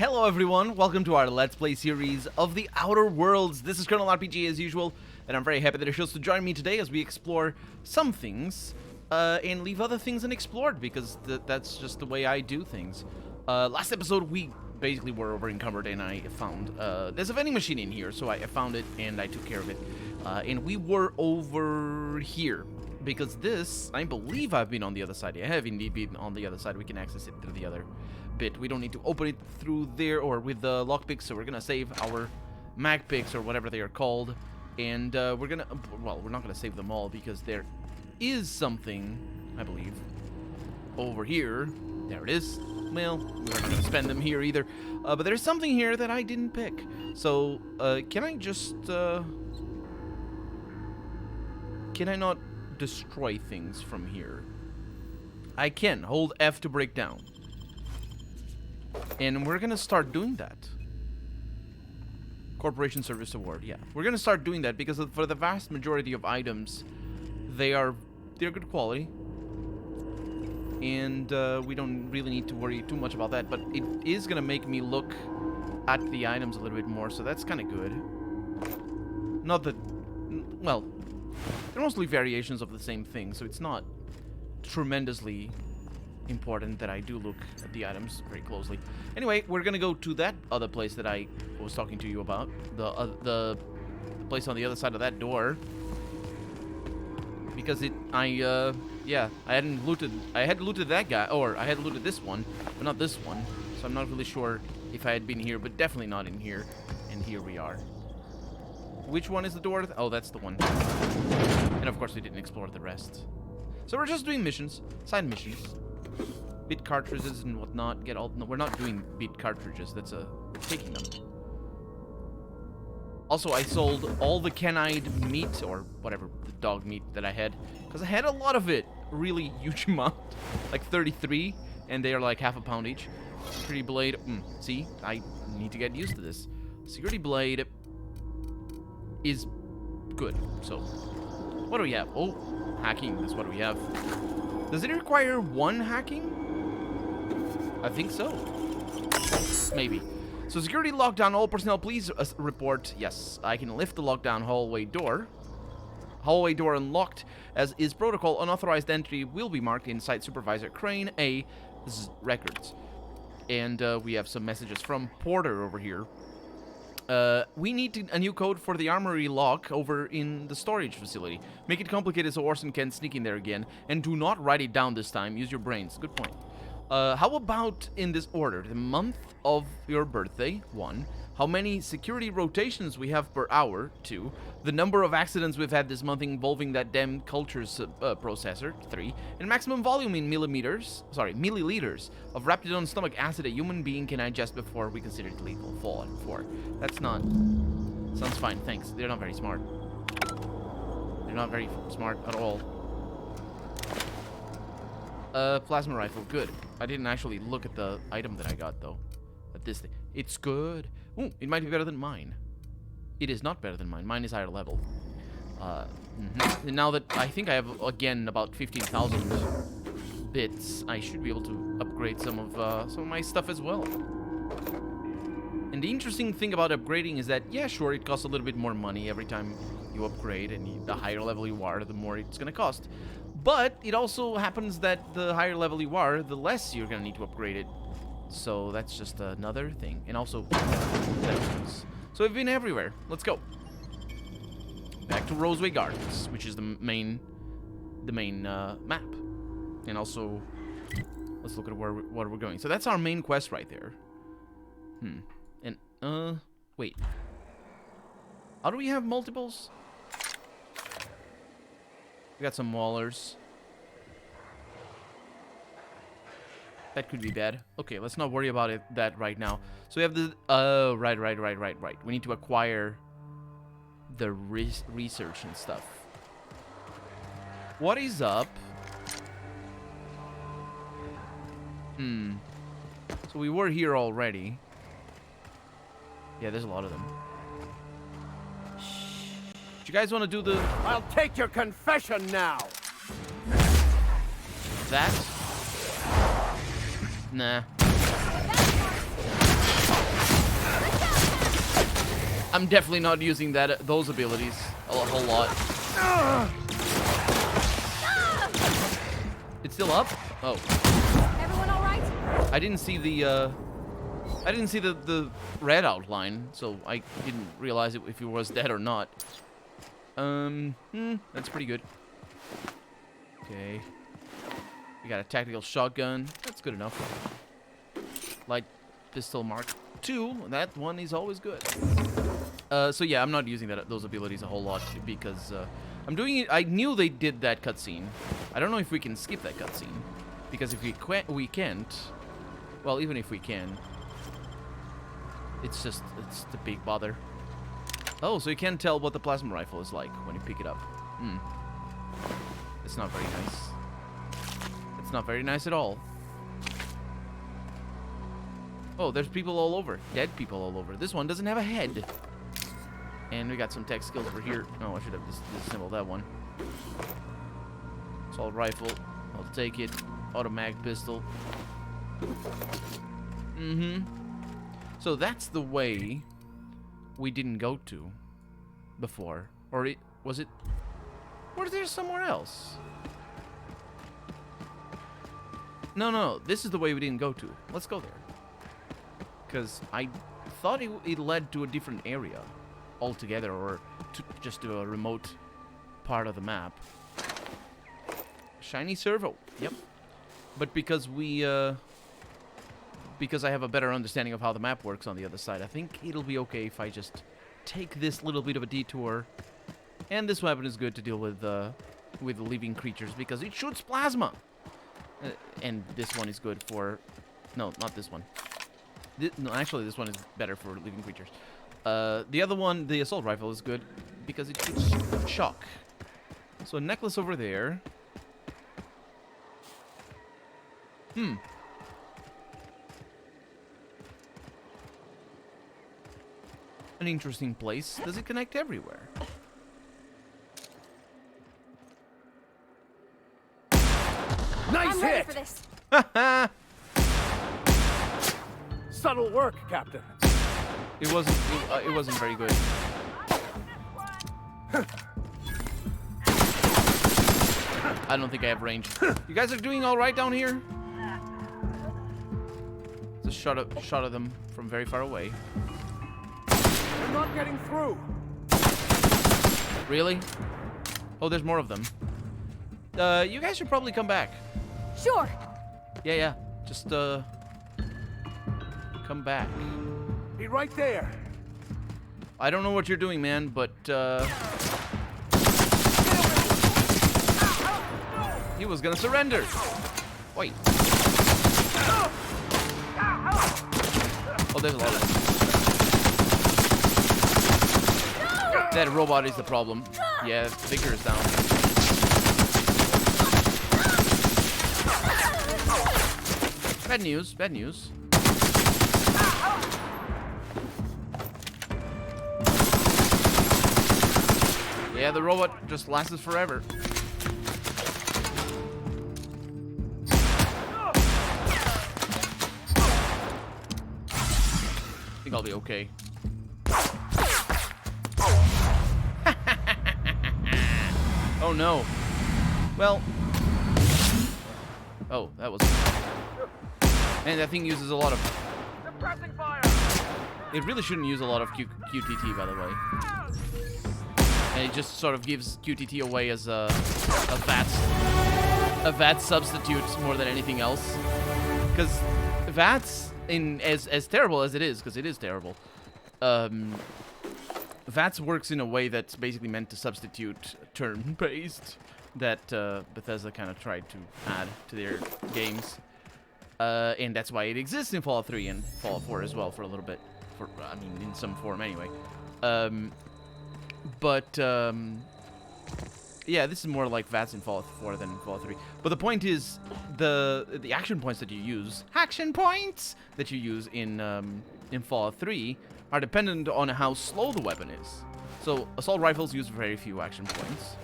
Hello everyone, welcome to our Let's Play series of The Outer Worlds. This is Colonel RPG as usual, and I'm very happy that you chose to join me today as we explore some things and leave other things unexplored, because that's just the way I do things. Last episode we basically were over encumbered, and I found there's a vending machine in here, so I found it and I took care of it. And we were over here, because this, I believe I've been on the other side. I have indeed been on the other side. We can access it through the other bit. We don't need to open it through there or with the lockpicks, so we're gonna save our mag picks or whatever they are called, and we're gonna, well, we're not gonna save them all because there is something, I believe, over here. There it is. Well, we're not gonna spend them here either, but there's something here that I didn't pick. So can I just can I not destroy things from here? I can. Hold F to break down. And we're gonna start doing that. Corporation Service Award, yeah. We're gonna start doing that because for the vast majority of items, they're good quality. And we don't really need to worry too much about that, but it is gonna make me look at the items a little bit more, so that's kinda good. Not that, well, they're mostly variations of the same thing, so it's not tremendously important that I do look at the items very closely. Anyway, we're gonna go to that other place that I was talking to you about, the place on the other side of that door, because yeah, I had looted that guy, or I had looted this one, but not this one, so I'm not really sure if I had been here, but definitely not in here, and here we are. Which one is the door? Oh, that's the one. And of course we didn't explore the rest. So we're just doing missions, side missions. Bit cartridges and whatnot. No, we're not doing bit cartridges. We're taking them. Also, I sold all the canine meat, or whatever, the dog meat that I had, because I had a lot of it. Really huge amount. Like 33, and they are like half a pound each. Security blade. See, I need to get used to this. Security blade is good. So, what do we have? Oh, hacking is what we have. Does it require one hacking? I think so. Maybe. So security lockdown. All personnel, please report. Yes, I can lift the lockdown hallway door. Hallway door unlocked. As is protocol, unauthorized entry will be marked in Site Supervisor Cain A's records. And we have some messages from Porter over here. We need a new code for the armory lock over in the storage facility. Make it complicated so Orson can sneak in there again. And do not write it down this time. Use your brains. Good point. How about in this order? The month of your birthday, 1. How many security rotations we have per hour, 2. The number of accidents we've had this month involving that damn culture's processor, 3. And maximum volume in milliliters of Raptidon stomach acid a human being can ingest before we consider it lethal. 4. That's not... Sounds fine, thanks. They're not very smart. They're not very smart at all. Plasma rifle, good. I didn't actually look at the item that I got, though. At this thing. It's good. Ooh, it might be better than mine. It is not better than mine. Mine is higher level. And now that I think I have, again, about 15,000 bits, I should be able to upgrade some of my stuff as well. And the interesting thing about upgrading is that, yeah, sure, it costs a little bit more money every time you upgrade, and the higher level you are, the more it's going to cost. But it also happens that the higher level you are, the less you're going to need to upgrade it. So that's just another thing. And also, so we've been everywhere. Let's go. Back to Roseway Gardens, which is the main map. And also, let's look at where we're going. So that's our main quest right there. And, wait. How do we have multiples? We got some Maulers. That could be bad. Okay, let's not worry about that right now. So we have the... right. We need to acquire the research and stuff. What is up? So we were here already. Yeah, there's a lot of them. Do you guys want to do the... I'll take your confession now. That? Nah. I'm definitely not using those abilities a whole lot. It's still up? Oh. Everyone all right? I didn't see the red outline, so I didn't realize if he was dead or not. That's pretty good. Okay. We got a tactical shotgun. That's good enough. Light pistol Mark II. That one is always good. So yeah, I'm not using those abilities a whole lot because I'm doing it. I knew they did that cutscene. I don't know if we can skip that cutscene because if we can't. Well, even if we can, it's the big bother. Oh, so you can't tell what the plasma rifle is like when you pick it up. It's not very nice. It's not very nice at all. Oh, there's people all over. Dead people all over. This one doesn't have a head. And we got some tech skills over here. Oh, I should have disassembled that one. Assault rifle. I'll take it. Automatic pistol. So that's the way we didn't go to before. Or was it... Or is there somewhere else? No. This is the way we didn't go to. Let's go there. Because I thought it led to a different area altogether, or just to a remote part of the map. Shiny servo. Yep. But because because I have a better understanding of how the map works on the other side, I think it'll be okay if I just take this little bit of a detour. And this weapon is good to deal with living creatures because it shoots plasma. And this one is good for... No, not this one. No, actually, this one is better for living creatures. The other one, the assault rifle, is good because it shoots shock. So a necklace over there. An interesting place. Does it connect everywhere? Nice I'm ready hit! for this. Subtle work, Captain. It wasn't very good. I don't think I have range. You guys are doing all right down here? It's a shot of them from very far away. We're not getting through. Really? Oh, there's more of them. You guys should probably come back. Sure. Yeah. Just come back. Be right there. I don't know what you're doing, man, but he was gonna surrender. Wait. Oh, there's a lot of them. That robot is the problem. Yeah, Victor is down. Bad news, bad news. Yeah, the robot just lasts forever. I think I'll be okay. Oh no. Well. Oh, that was... Man, that thing uses a lot of... Suppressing fire. It really shouldn't use a lot of QTT, by the way. And it just sort of gives QTT away as a VATS substitute more than anything else. Because VATS, as terrible as it is, because it is terrible, VATS works in a way that's basically meant to substitute turn-based that Bethesda kind of tried to add to their games. And that's why it exists in Fallout 3 and Fallout 4 as well for a little bit. I mean, in some form anyway. Yeah, this is more like VATS in Fallout 4 than Fallout 3. But the point is, the action points that you use, in Fallout 3 are dependent on how slow the weapon is. So assault rifles use very few action points,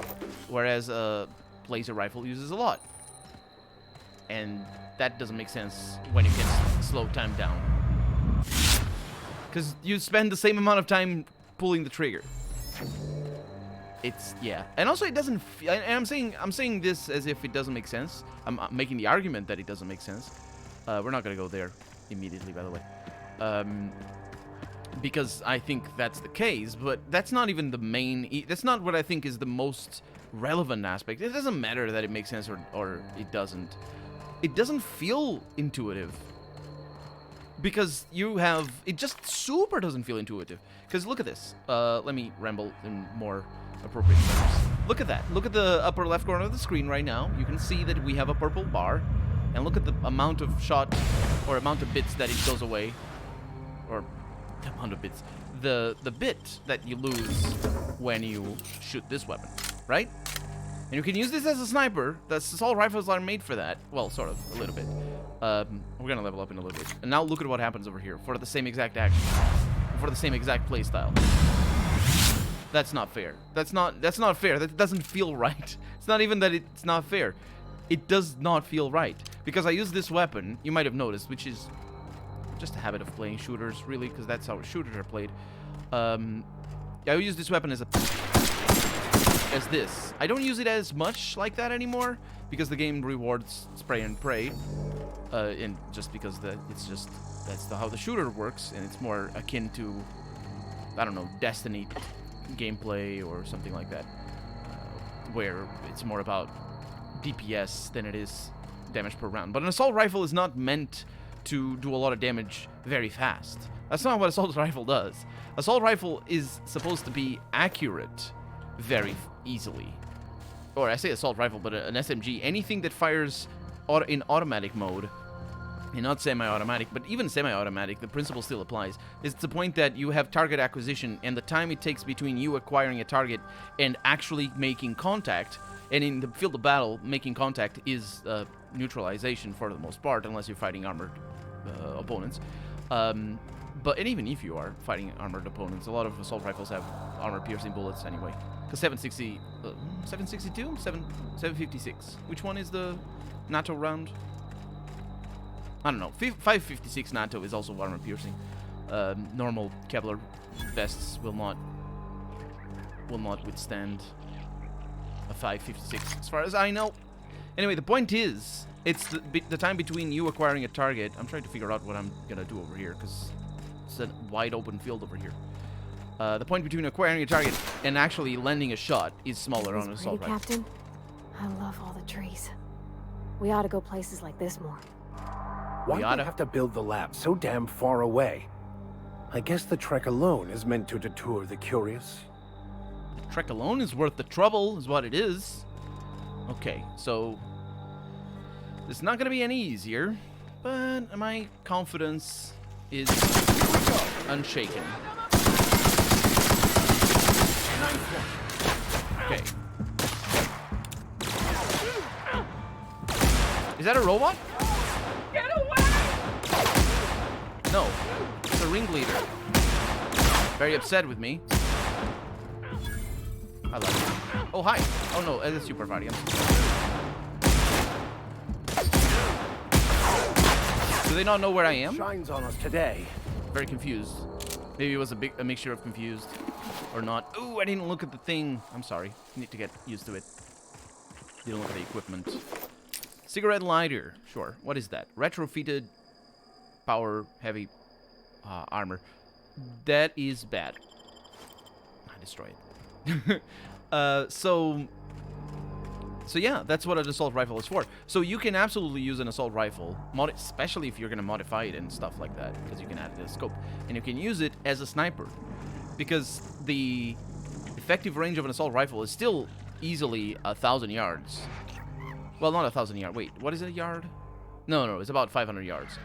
whereas a laser rifle uses a lot. And that doesn't make sense when you can slow time down. Because you spend the same amount of time pulling the trigger. It's, yeah. And also it doesn't, and I'm saying this as if it doesn't make sense. I'm making the argument that it doesn't make sense. We're not gonna go there immediately, by the way. Because I think that's the case, but that's not even the main, that's not what I think is the most relevant aspect. It doesn't matter that it makes sense or it doesn't. It doesn't feel intuitive. Because you have, it just super doesn't feel intuitive. Because look at this. Let me ramble in more appropriate terms. Look at that. Look at the upper left corner of the screen right now. You can see that we have a purple bar. And look at the amount of shot, or amount of bits that it goes away. Or the amount of bits. The bit that you lose when you shoot this weapon, right? And you can use this as a sniper. The assault rifles are made for that. Well, sort of, a little bit. We're gonna level up in a little bit. And now look at what happens over here for the same exact action, for the same exact playstyle. That's not fair. That's not fair. That doesn't feel right. It's not even that it's not fair. It does not feel right because I use this weapon. You might have noticed, which is just a habit of playing shooters, really, because that's how shooters are played. I use this weapon as this. I don't use it as much like that anymore because the game rewards spray and pray, and just because that's how the shooter works, and it's more akin to, I don't know, Destiny gameplay or something like that, where it's more about DPS than it is damage per round. But an assault rifle is not meant to do a lot of damage very fast. That's not what assault rifle does. Assault rifle is supposed to be accurate very easily. Or I say assault rifle, but an SMG, anything that fires in automatic mode, and not semi-automatic, but even semi-automatic, the principle still applies. It's the point that you have target acquisition, and the time it takes between you acquiring a target and actually making contact, and in the field of battle, making contact is neutralization for the most part, unless you're fighting armored opponents. But and even if you are fighting armored opponents, a lot of assault rifles have armor-piercing bullets anyway. Because 756. Which one is the NATO round? I don't know. 556 NATO is also armor-piercing. Normal Kevlar vests will not withstand a 556, as far as I know. Anyway, the point is, it's the time between you acquiring a target. I'm trying to figure out what I'm gonna do over here, because it's a wide open field over here. The point between acquiring a target and actually landing a shot is smaller on an assault rifle. Captain, I love all the trees. We ought to go places like this more. Why do they have to build the lab so damn far away? I guess the trek alone is meant to deter the curious. The trek alone is worth the trouble, is what it is. Okay, so it's not gonna be any easier, but my confidence is unshaken. Okay. Is that a robot? Get away! No, it's a ringleader. Very upset with me. I love it. Oh, hi. Oh, no, it's a super party. Do they not know where I am? Shines on us today. Very confused. Maybe it was a mixture of confused or not. Ooh, I didn't look at the thing. I'm sorry. Need to get used to it. Didn't look at the equipment. Cigarette lighter. Sure. What is that? Retrofitted power heavy armor. That is bad. I destroy it. So yeah, that's what an assault rifle is for. So you can absolutely use an assault rifle, especially if you're going to modify it and stuff like that, because you can add a scope. And you can use it as a sniper, because the effective range of an assault rifle is still easily 1,000 yards. Well, not 1,000 yards. Wait, what is it, a yard? No, it's about 500 yards.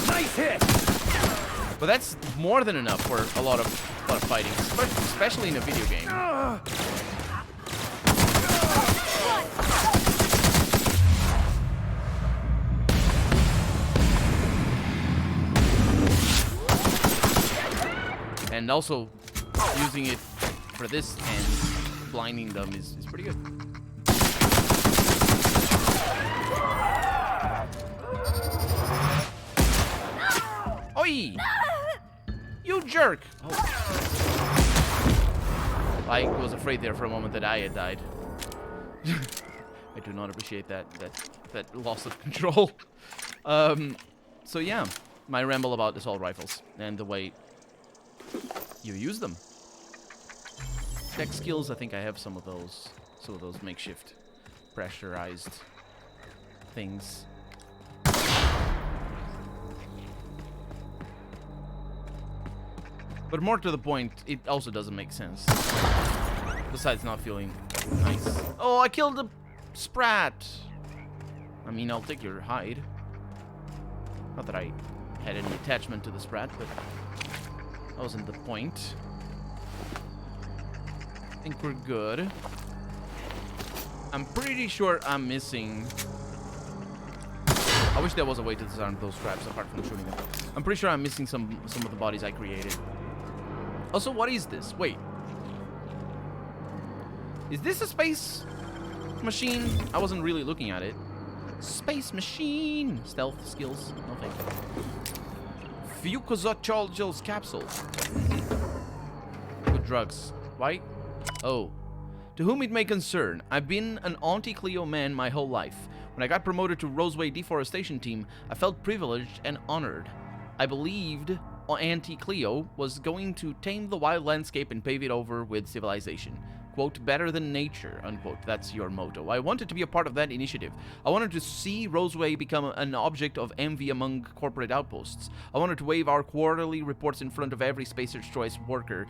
Nice hit! But that's more than enough for a lot of fighting, especially in a video game. And also, using it for this and blinding them is pretty good. Oi! You jerk! Oh. I was afraid there for a moment that I had died. I do not appreciate that loss of control. So yeah, my ramble about assault rifles and the way you use them. Tech skills, I think I have some of those makeshift pressurized things. But more to the point, it also doesn't make sense. Besides not feeling nice. Oh, I killed a sprat! I mean, I'll take your hide. Not that I had any attachment to the sprat, but that wasn't the point. I think we're good. I'm pretty sure I'm missing... I wish there was a way to disarm those traps apart from shooting them. I'm pretty sure I'm missing some of the bodies I created. Also, what is this? Wait. Is this a space machine? I wasn't really looking at it. Space machine! Stealth skills. No thank you. Fucosochol's capsule. Good drugs. Why? Oh. To whom it may concern, I've been an Auntie Cleo man my whole life. When I got promoted to Roseway deforestation team, I felt privileged and honored. I believed Auntie Cleo was going to tame the wild landscape and pave it over with civilization. Quote, better than nature, unquote. That's your motto. I wanted to be a part of that initiative. I wanted to see Roseway become an object of envy among corporate outposts. I wanted to wave our quarterly reports in front of every Spacer's Choice worker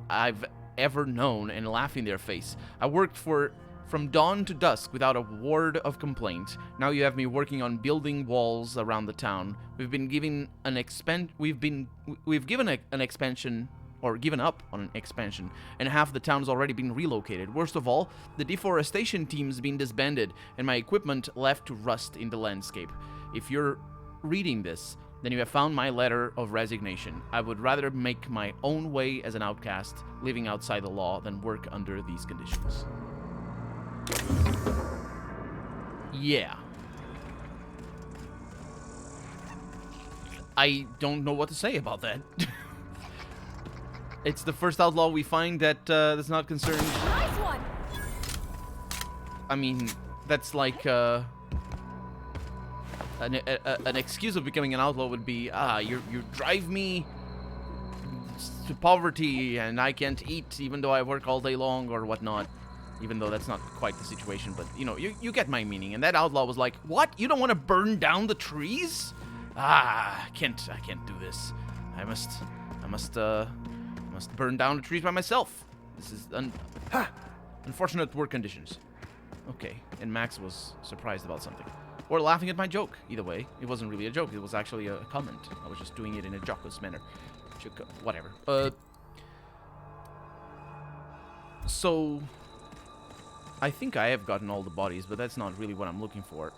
I've ever known and laugh in their face. I worked from dawn to dusk without a word of complaint. Now you have me working on building walls around the town. We've given up on an expansion, and half the town has already been relocated. Worst of all, the deforestation team's been disbanded, and my equipment left to rust in the landscape. If you're reading this, then you have found my letter of resignation. I would rather make my own way as an outcast, living outside the law, than work under these conditions. Yeah. I don't know what to say about that. It's the first outlaw we find that's not concerned. Nice one. I mean, that's like an excuse of becoming an outlaw would be, you drive me to poverty and I can't eat even though I work all day long or whatnot. Even though that's not quite the situation, but you know, you get my meaning. And that outlaw was like, "What? You don't want to burn down the trees? I can't do this. I must burn down the trees by myself. This is unfortunate work conditions." Okay, and Max was surprised about something, or laughing at my joke. Either way, it wasn't really a joke. It was actually a comment. I was just doing it in a jocose manner. Whatever. So. I think I have gotten all the bodies, but that's not really what I'm looking for,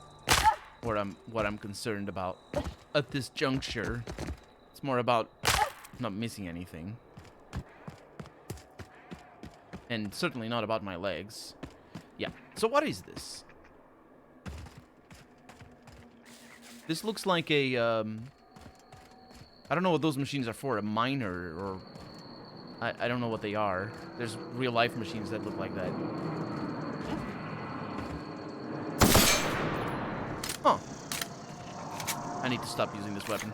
or what I'm concerned about at this juncture. It's more about not missing anything, and certainly not about my legs. Yeah. So what is this? This looks like a I don't know what those machines are for. A miner, or I don't know what they are. There's real life machines that look like that. Huh. I need to stop using this weapon.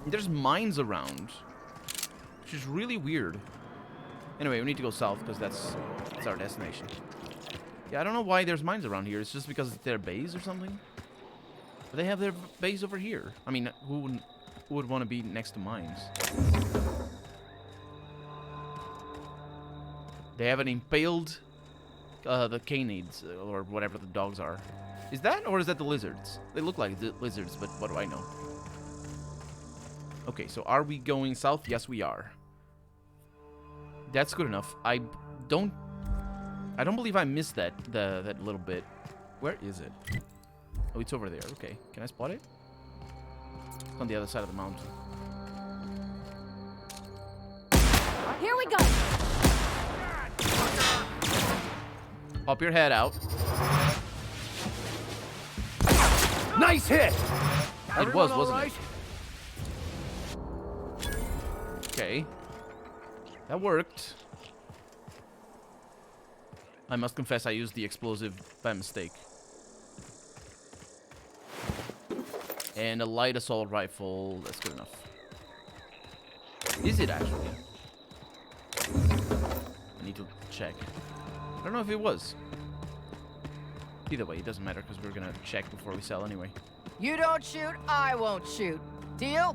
There's mines around, which is really weird. Anyway, we need to go south because that's our destination. Yeah, I don't know why there's mines around here. It's just because it's their base or something. But they have their base over here. I mean, who would want to be next to mines? They have an impaled the canids, or whatever the dogs are. Is that, or is that the lizards? They look like lizards, but what do I know? Okay, so are we going south? Yes, we are. That's good enough. I don't believe I missed that little bit. Where is it? Oh, it's over there. Okay, can I spot it? It's on the other side of the mountain. Here we go. Pop your head out. Nice hit! It was, wasn't it? Okay. That worked. I must confess I used the explosive by mistake. And a light assault rifle. That's good enough. Is it actually? I need to check. I don't know if it was. Either way, it doesn't matter because we're gonna check before we sell anyway. You don't shoot, I won't shoot. Deal?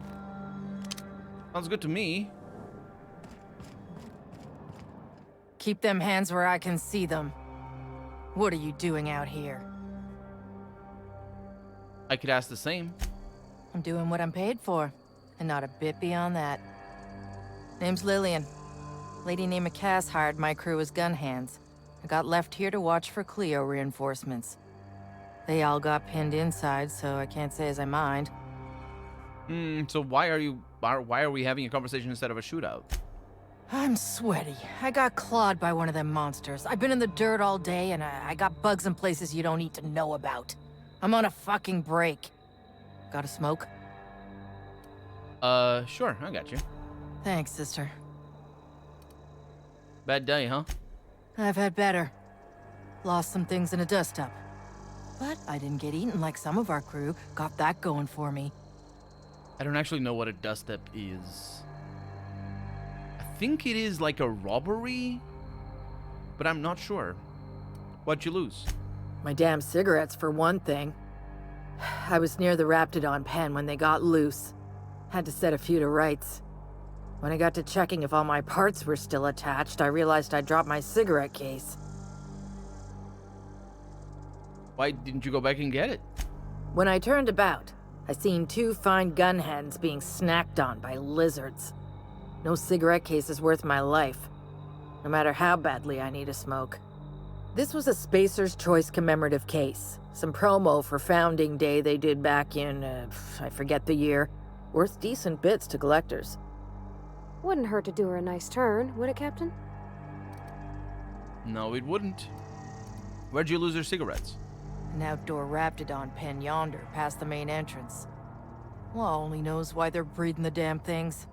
Sounds good to me. Keep them hands where I can see them. What are you doing out here? I could ask the same. I'm doing what I'm paid for, and not a bit beyond that. Name's Lillian. Lady named Cass hired my crew as gun hands. I got left here to watch for Cleo reinforcements. They all got pinned inside, so I can't say as I mind. So why are we having a conversation instead of a shootout? I'm sweaty. I got clawed by one of them monsters. I've been in the dirt all day, and I got bugs in places you don't need to know about. I'm on a fucking break. Got a smoke? Sure, I got you. Thanks, sister. Bad day, huh? I've had better. Lost some things in a dust-up. But I didn't get eaten like some of our crew. Got that going for me. I don't actually know what a dust-up is. I think it is like a robbery, but I'm not sure. What'd you lose? My damn cigarettes, for one thing. I was near the Raptidon pen when they got loose. Had to set a few to rights. When I got to checking if all my parts were still attached, I realized I dropped my cigarette case. Why didn't you go back and get it? When I turned about, I seen 2 fine gun hands being snacked on by lizards. No cigarette case is worth my life, no matter how badly I need a smoke. This was a Spacer's Choice commemorative case. Some promo for Founding Day they did back in, I forget the year. Worth decent bits to collectors. Wouldn't hurt to do her a nice turn, would it, Captain? No, it wouldn't. Where'd you lose your cigarettes? An outdoor Raptidon pen yonder, past the main entrance. Law only knows why they're breeding the damn things.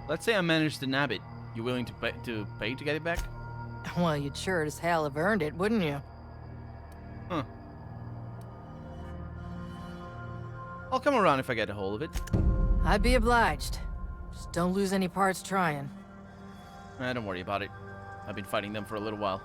Let's say I managed to nab it. You willing to pay to get it back? Well, you'd sure as hell have earned it, wouldn't you? Huh. I'll come around if I get a hold of it. I'd be obliged. Just don't lose any parts trying. Don't worry about it. I've been fighting them for a little while.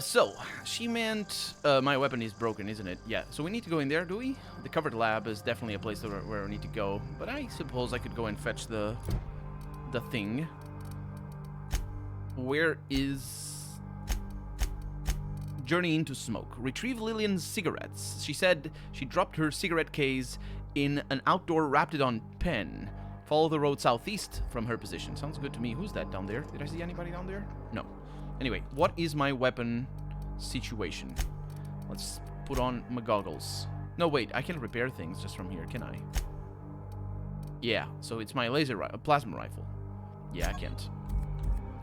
So, she meant my weapon is broken, isn't it? Yeah, so we need to go in there, do we? The covered lab is definitely a place where we need to go, but I suppose I could go and fetch the thing. Where is... Journey into smoke. Retrieve Lillian's cigarettes. She said she dropped her cigarette case in an outdoor Raptidon pen. Follow the road southeast from her position. Sounds good to me. Who's that down there? Did I see anybody down there? No. Anyway, what is my weapon situation? Let's put on my goggles. No, wait. I can repair things just from here, can I? Yeah, so it's my plasma rifle. Yeah, I can't.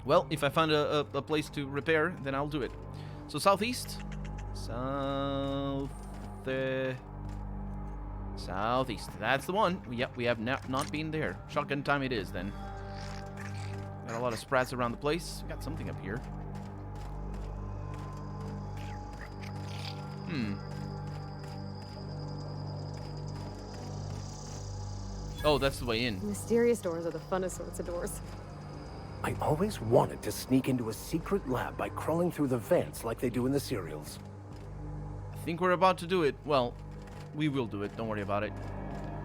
Well, if I find a place to repair, then I'll do it. So southeast. Southeast. That's the one. Yep, we have not been there. Shotgun time it is, then. Got a lot of sprats around the place. We got something up here. Oh, that's the way in. Mysterious doors are the funnest sorts of doors. I always wanted to sneak into a secret lab by crawling through the vents like they do in the serials. I think we're about to do it. Well, we will do it. Don't worry about it.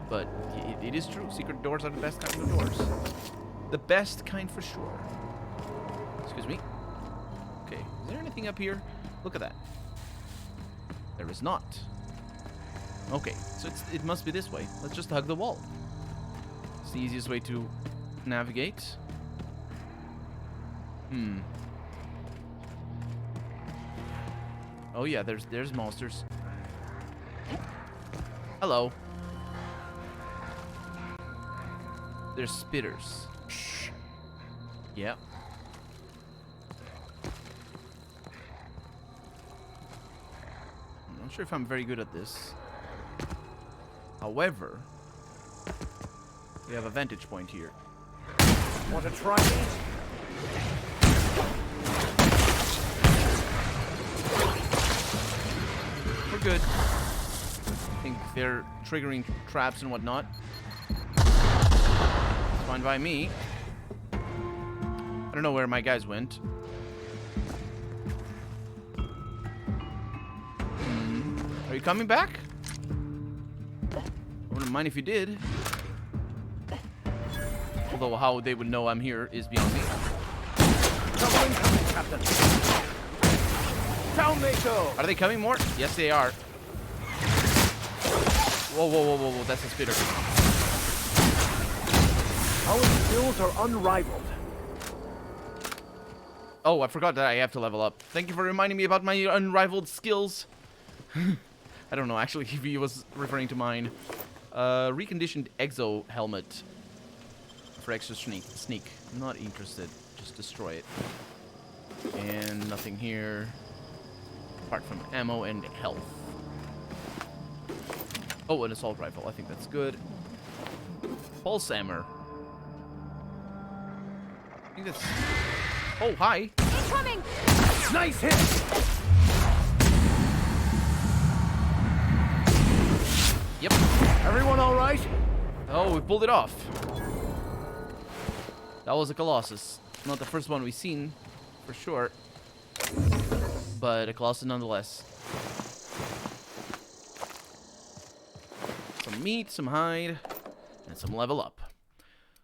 But it is true. Secret doors are the best kind of doors. The best kind for sure. Excuse me. Okay, is there anything up here? Look at that. There is not. Okay, so it must be this way. Let's just hug the wall. It's the easiest way to navigate. Oh yeah, there's monsters. Hello. There's spitters. Shh. Yep. I'm not sure if I'm very good at this. However, we have a vantage point here. Want to try me? We're good. I think they're triggering traps and whatnot. It's fine by me. I don't know where my guys went. Are you coming back? I wouldn't mind if you did. Although how they would know I'm here is beyond me. Trouble incoming, Captain. Down they go. Are they coming more? Yes, they are. Whoa, whoa, whoa, whoa, whoa. That's a spitter. Our skills are unrivaled. Oh, I forgot that I have to level up. Thank you for reminding me about my unrivaled skills. I don't know, actually, if he was referring to mine. Reconditioned exo helmet for extra sneak. I'm not interested. Just destroy it. And nothing here. Apart from ammo and health. Oh, an assault rifle. I think that's good. Pulse hammer. I think that's... Oh, hi. Incoming! Nice hit. Yep. Everyone all right? Oh, we pulled it off. That was a Colossus. Not the first one we've seen, for sure. But a Colossus nonetheless. Some meat, some hide, and some level up.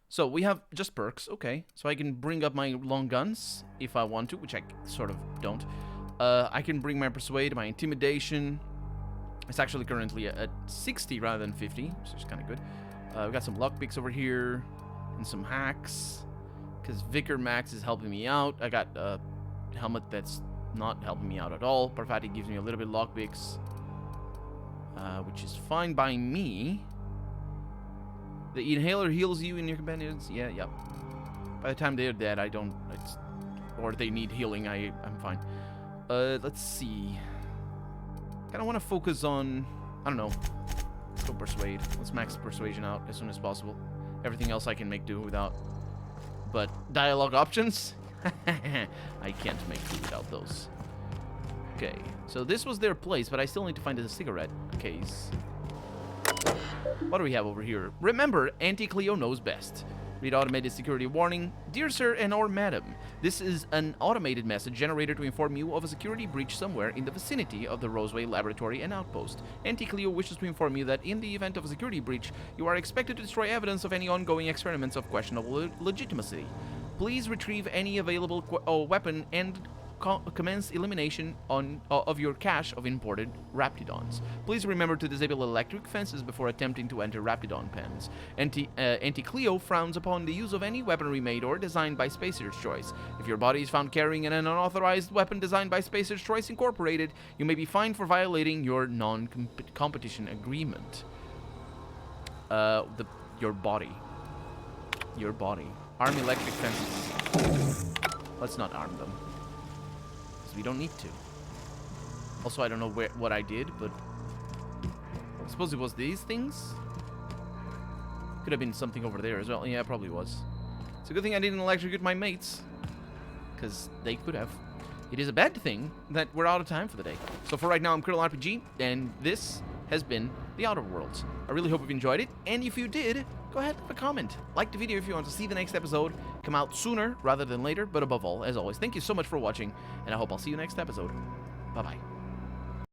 So we have just perks, okay. So I can bring up my long guns if I want to, which I sort of don't. I can bring my persuade, my intimidation. It's actually currently at 60 rather than 50, which is kind of good. We've got some lockpicks over here and some hacks. Because Vicar Max is helping me out. I got a helmet that's not helping me out at all. Parvati gives me a little bit of lockpicks, which is fine by me. The inhaler heals you and your companions. Yeah. By the time they're dead, I don't... or they need healing, I'm fine. Let's see. Kind of want to focus on... I don't know. Let's go Persuade. Let's max Persuasion out as soon as possible. Everything else I can make do without. But dialogue options? I can't make do without those. Okay. So this was their place, but I still need to find a cigarette case. What do we have over here? Remember, Auntie Cleo knows best. Read automated security warning. Dear sir and or madam, this is an automated message generated to inform you of a security breach somewhere in the vicinity of the Roseway laboratory and outpost. Auntie Cleo wishes to inform you that in the event of a security breach, you are expected to destroy evidence of any ongoing experiments of questionable legitimacy. Please retrieve any available weapon and commence elimination of your cache of imported Raptidons. Please remember to disable electric fences before attempting to enter Raptidon pens. Auntie Cleo frowns upon the use of any weaponry made or designed by Spacer's Choice. If your body is found carrying an unauthorized weapon designed by Spacer's Choice Incorporated, you may be fined for violating your non-competition agreement. Your body. Arm electric fences. Let's not arm them. We don't need to. Also, I don't know what I did, but I suppose it was these things. Could have been something over there as well. Yeah, it probably was. It's a good thing I didn't electrocute my mates, because they could have. It is a bad thing that we're out of time for the day. So for right now, I'm Colonel RPG, and this has been The Outer Worlds. I really hope you've enjoyed it, and if you did, go ahead and leave a comment. Like the video if you want to see the next episode come out sooner rather than later, but above all, as always, thank you so much for watching, and I hope I'll see you next episode. Bye-bye.